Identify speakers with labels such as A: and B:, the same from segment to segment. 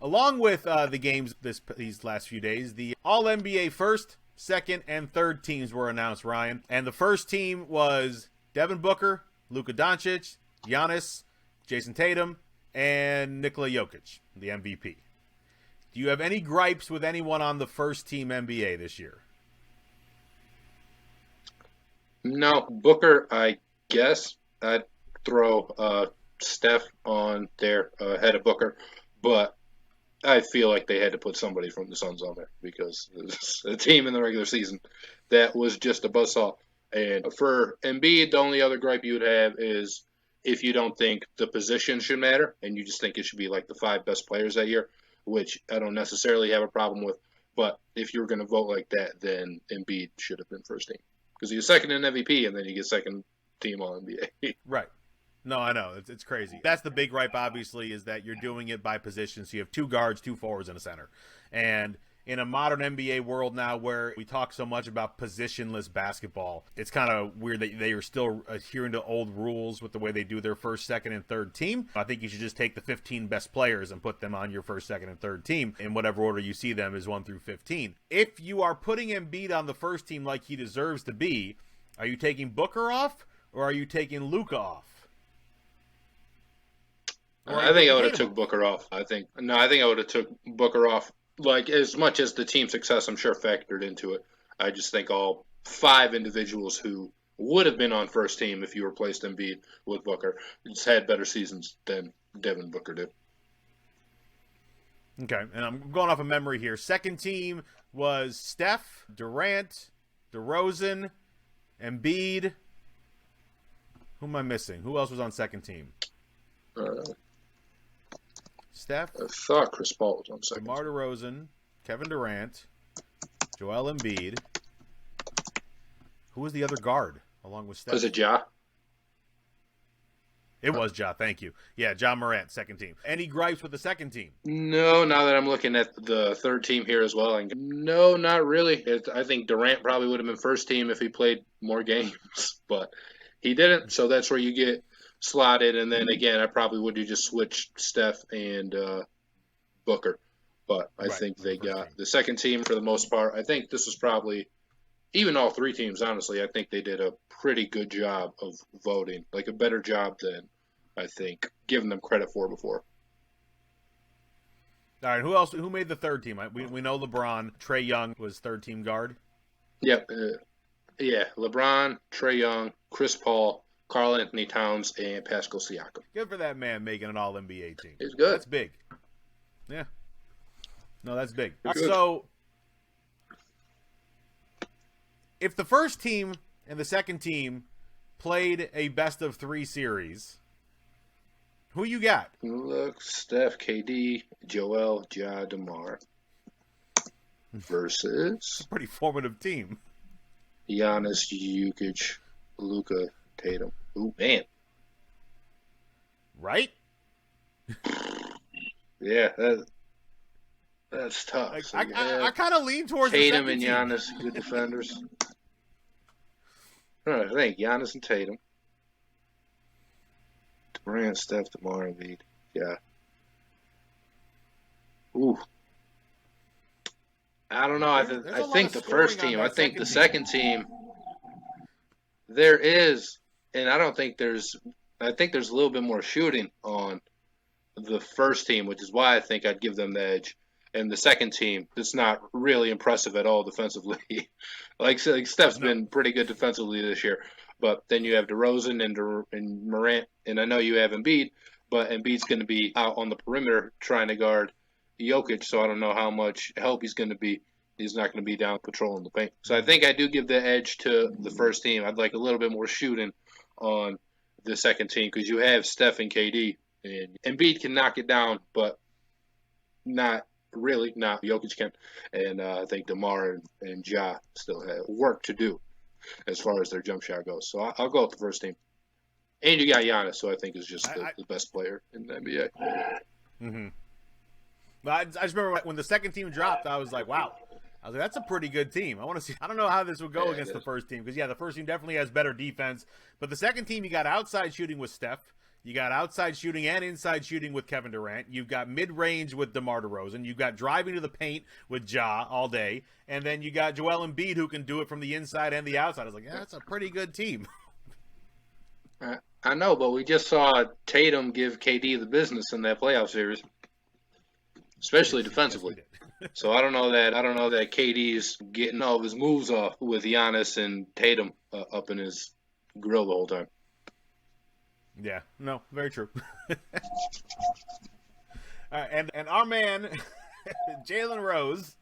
A: along with the games these last few days, the All-NBA first, second, and third teams were announced, Ryan. And the first team was Devin Booker, Luka Doncic, Giannis, Jason Tatum, and Nikola Jokic, the MVP. Do you have any gripes with anyone on the first team NBA this year?
B: No, Booker, I guess I'd throw Steph on there ahead of Booker, but I feel like they had to put somebody from the Suns on there because it's a team in the regular season that was just a buzzsaw. And for Embiid, the only other gripe you would have is if you don't think the position should matter and you just think it should be like the 5 best players that year, which I don't necessarily have a problem with. But if you were going to vote like that, then Embiid should have been first team because he was second in MVP and then you get second team All-NBA.
A: Right. No, I know. It's crazy. That's the big gripe, obviously, is that you're doing it by position. So you have 2 guards, 2 forwards, and a center. And in a modern NBA world now where we talk so much about positionless basketball, it's kind of weird that they are still adhering to old rules with the way they do their first, second, and third team. I think you should just take the 15 best players and put them on your first, second, and third team in whatever order you see them as 1 through 15. If you are putting Embiid on the first team like he deserves to be, are you taking Booker off or are you taking Luka off?
B: I think I would have took Booker off. I think I would have took Booker off. Like, as much as the team success, I'm sure, factored into it. I just think all 5 individuals who would have been on first team if you replaced Embiid with Booker just had better seasons than Devin Booker did.
A: Okay, and I'm going off of memory here. Second team was Steph, Durant, DeRozan, Embiid. Who am I missing? Who else was on second team? Steph.
B: I thought Chris Paul was on second.
A: DeMar DeRozan, Kevin Durant, Joel Embiid. Who was the other guard along with Steph?
B: Was it Ja?
A: It was Ja, thank you. Yeah, Ja Morant, second team. Any gripes with the second team?
B: No, now that I'm looking at the third team here as well. No, not really. I think Durant probably would have been first team if he played more games, but he didn't, so that's where you get slotted. And then, again, I probably would have just switched Steph and Booker. But I think they got the second team for the most part. I think this was probably, even all 3 teams, honestly, I think they did a pretty good job of voting, like a better job than I think giving them credit for before.
A: All right, who else? Who made the third team? We know LeBron. Trae Young was third team guard.
B: Yep. Yeah, LeBron, Trae Young, Chris Paul, Karl Anthony Towns, and Pascal Siakam.
A: Good for that man making an All-NBA team.
B: It's good.
A: That's big. Yeah. No, that's big.
B: Good.
A: So, if the first team and the second team played a best-of-3 series, who you got?
B: Look, Steph, KD, Joel, Ja, DeMar versus
A: a pretty formative team.
B: Giannis, Jokic, Luka, Tatum. Ooh, man.
A: Right?
B: Yeah, that's tough.
A: Like,
B: So
A: I kind of lean towards
B: Tatum
A: the
B: and
A: team.
B: Giannis, good defenders. I think Giannis and Tatum. Durant, Steph, DeMar, Embiid. Yeah. Ooh. I don't know. I think the first team. I think the second team. There is, and I don't think there's. I think there's a little bit more shooting on the first team, which is why I think I'd give them the edge. And the second team, it's not really impressive at all defensively. like Steph's been pretty good defensively this year, but then you have DeRozan and Morant, and I know you have Embiid, but Embiid's going to be out on the perimeter trying to guard Jokic, so I don't know how much help he's going to be. He's not going to be down patrolling the paint. So I think I do give the edge to the first team. I'd like a little bit more shooting on the second team because you have Steph and KD, and Embiid can knock it down, but not really. Not Jokic can. And I think DeMar and Ja still have work to do as far as their jump shot goes. So I'll go with the first team. And you got Giannis, who I think is just the best player in the NBA.
A: Mm-hmm. But I just remember when the second team dropped, I was like, wow. I was like, that's a pretty good team. I want to see. I don't know how this would go against the first team because, the first team definitely has better defense. But the second team, you got outside shooting with Steph. You got outside shooting and inside shooting with Kevin Durant. You've got mid-range with DeMar DeRozan. You've got driving to the paint with Ja all day. And then you got Joel Embiid who can do it from the inside and the outside. I was like, yeah, that's a pretty good team.
B: I know, but we just saw Tatum give KD the business in that playoff series, especially defensively. So I don't know that KD's getting all of his moves off with Giannis and Tatum up in his grill the whole time.
A: Yeah, no, very true. And our man, Jalen Rose,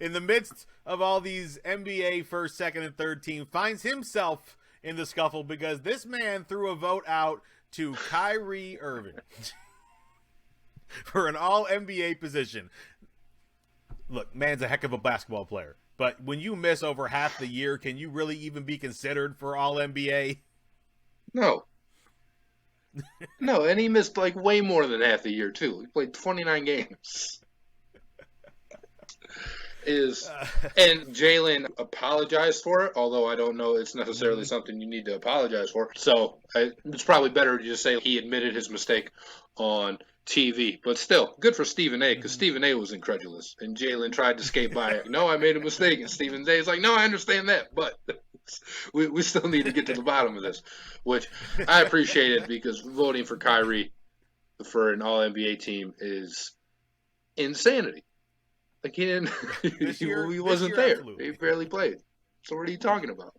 A: in the midst of all these NBA first, second, and third team, finds himself in the scuffle because this man threw a vote out to Kyrie Irving for an all-NBA position. Look, man's a heck of a basketball player, but when you miss over half the year, can you really even be considered for all-NBA?
B: No. No, and he missed like way more than half the year too. He played 29 games. And Jalen apologized for it, although I don't know it's necessarily something you need to apologize for. So it's probably better to just say he admitted his mistake on TV. But still, good for Stephen A. because Stephen A. was incredulous. And Jalen tried to skate by it. No, I made a mistake. And Stephen A. is like, no, I understand that. But we still need to get to the bottom of this, which I appreciated because voting for Kyrie for an all-NBA team is insanity. Like he wasn't there. Absolutely. He barely played. So what are you talking about?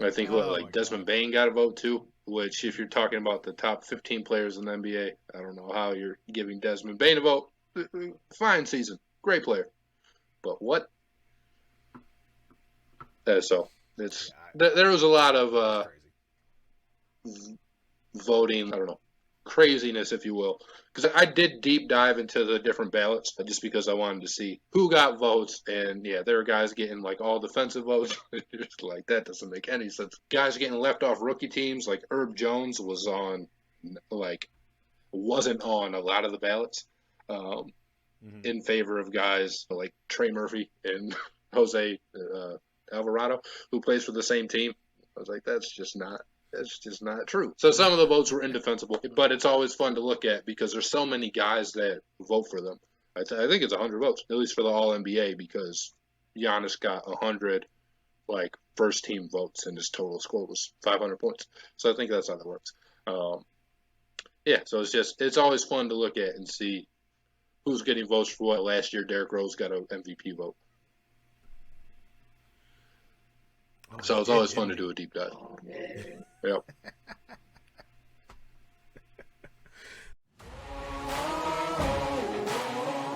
B: I think Desmond Bane got a vote too, which if you're talking about the top 15 players in the NBA, I don't know how you're giving Desmond Bane a vote. Fine season. Great player. But what? So it's there was a lot of voting, I don't know, craziness, if you will. Because I did deep dive into the different ballots just because I wanted to see who got votes. And, yeah, there were guys getting, like, all defensive votes. Like, that doesn't make any sense. Guys getting left off rookie teams, like Herb Jones wasn't on a lot of the ballots in favor of guys like Trey Murphy and Jose Alvarado, who plays for the same team. I was like, that's just not true. So some of the votes were indefensible, but it's always fun to look at because there's so many guys that vote for them. I think it's 100 votes, at least for the All-NBA, because Giannis got 100 first team votes and his total score was 500 points. So I think that's how that works. So it's always fun to look at and see who's getting votes for what. Last year, Derrick Rose got an MVP vote. So it's always fun to do a deep dive. Yep.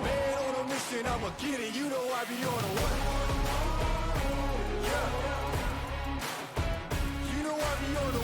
C: Man on a mission, I'ma get it. You know I be on a what? Yeah. You know I be on a